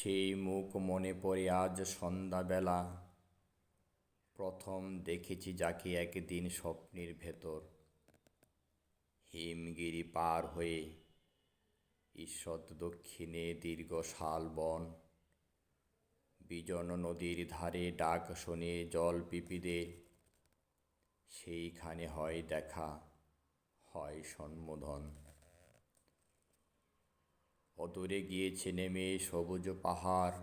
সেই মুখ মনে পড়ে আজ সন্ধ্যাবেলা, প্রথম দেখেছি যাকে একদিন স্বপ্নের ভেতর। হিমগিরি পার হয়ে ঈষৎ দক্ষিণে দীর্ঘ শালবন, বিজন নদীর ধারে ডাক শুনে জল পিপিদের। সেইখানে হয় দেখা, হয় সম্বোধন। অদূরে গিয়েছে নেমে সবুজ পাহাড়,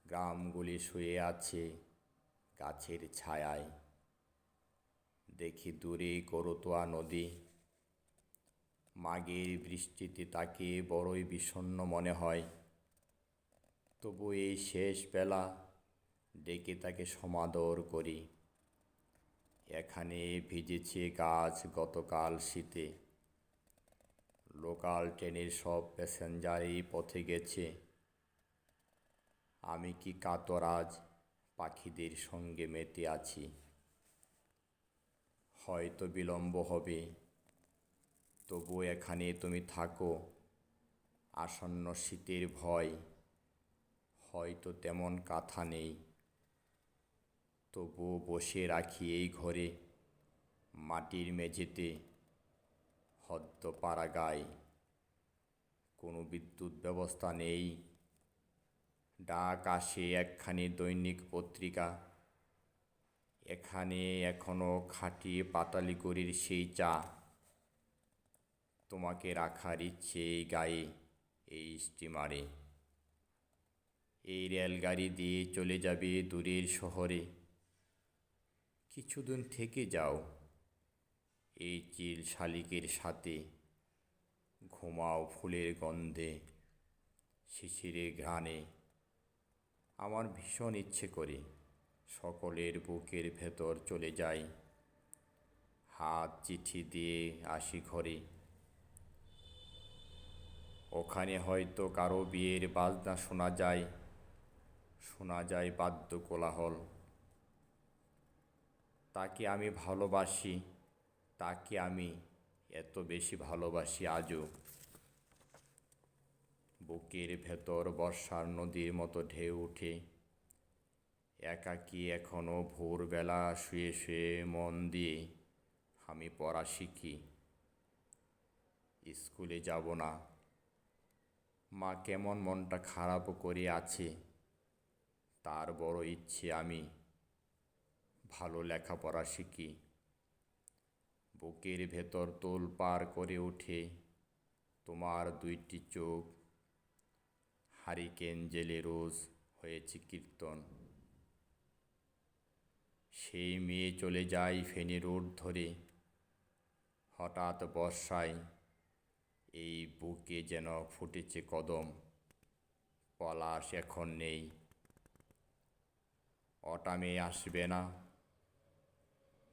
গ্রামগুলি শুয়ে আছে গাছের ছায়ায়। দেখি দূরে করতোয়া নদী, মাঘের বৃষ্টিতে তাকে বড়ই বিষণ্ণ মনে হয়। তবু এই শেষ বেলা ডেকে তাকে সমাদর করি। এখানে ভিজেছে গাছ গতকাল শীতে, লোকাল ট্রেনের সব প্যাসেঞ্জার এই পথে গেছে। আমি কি কাতর আজ পাখিদের সঙ্গে মেতে আছি। হয়তো বিলম্ব হবে, তবু এখানে তুমি থাকো। আসন্ন শীতের ভয়, হয়তো তেমন কাঁথা নেই, তবুও বসে রাখি এই ঘরে মাটির মেঝেতে হদ্দপাড়া গায়ে। কোনো বিদ্যুৎ ব্যবস্থা নেই, ডাক আসে একখানি দৈনিক পত্রিকা। এখানে এখনো খাঁটি পাতালি গুড়ির সেই চা। তোমাকে রাখার ইচ্ছে এই গায়ে, এই স্টিমারে। এই রেলগাড়ি দিয়ে চলে যাবে দূরের শহরে। কিছুদিন থেকে যাও এই চিল শালিকের সাথে। ঘুমাও ফুলের গন্ধে, শিশিরের ঘ্রাণে। আমার ভীষণ ইচ্ছে করে সকলের বুকের ভেতর চলে যাই, হাত চিঠি দিয়ে আসি ঘরে। ওখানে হয়তো কারো বিয়ের বাজনা শোনা যায়, শোনা যায় বাদ্য কোলাহল। তাকে আমি ভালোবাসি, তাকে আমি এত বেশি ভালোবাসি আজও। বুকের ভেতর বর্ষার নদীর মতো ঢেউ ওঠে। একাকী এখনো ভোরবেলা শুয়ে শুয়ে মন দিয়ে আমি পড়া শিখি। স্কুলে যাব না, মা কেমন মনটা খারাপ করে আছে। তার বড় ইচ্ছে আমি ভালো লেখাপড়া শিখি। বুকের ভেতর তোলপাড় করে ওঠে তোমার দুইটি চোখ। হারিকেন জেলে রোজ হয়েছে কীর্তন। সেই মেয়ে চলে যায় ফেনী রোড ধরে। হঠাৎ বর্ষায় এই বুকে যেন ফুটেছে কদম। পলাশ এখন নেই, অটামে আসবে না।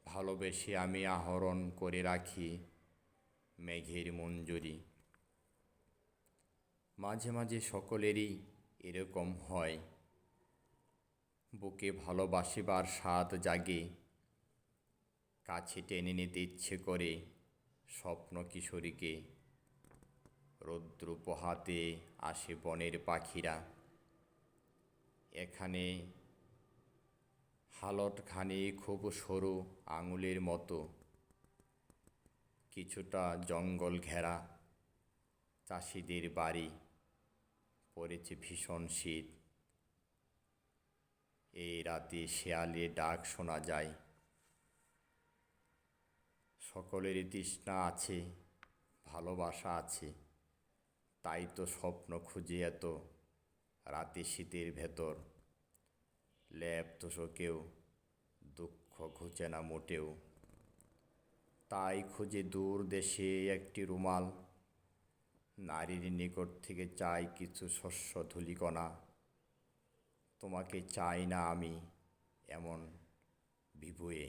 ভালোবেসে আমি আহরণ করে রাখি মেঘের মঞ্জুরি। মাঝে মাঝে সকলেরই এরকম হয়, বুকে ভালোবাসিবার স্বাদ জাগে। কাছে টেনে নিতে ইচ্ছে করে স্বপ্ন কিশোরীকে। রৌদ্র পোহাতে আসে বনের পাখিরা। এখানে হালতখানি খুব সরু আঙুলের মতো, কিছুটা জঙ্গল ঘেরা। চাষিদের বাড়ি, পড়েছে ভীষণ শীত। এই রাতে শেয়ালের ডাক শোনা যায়। সকলেরই তৃষ্ণা আছে, ভালোবাসা আছে। তাই তো স্বপ্ন খুঁজে এত রাতে শীতের ভেতর। লেপ তোষকেও দুঃখ ঘুচে না মোটেও। তাই খুঁজে দূর দেশে একটি রুমাল। নারীর নিকট থেকে চাই কিছু শস্য ধূলিকণা। তোমাকে চাই না আমি এমন বিভুয়ে।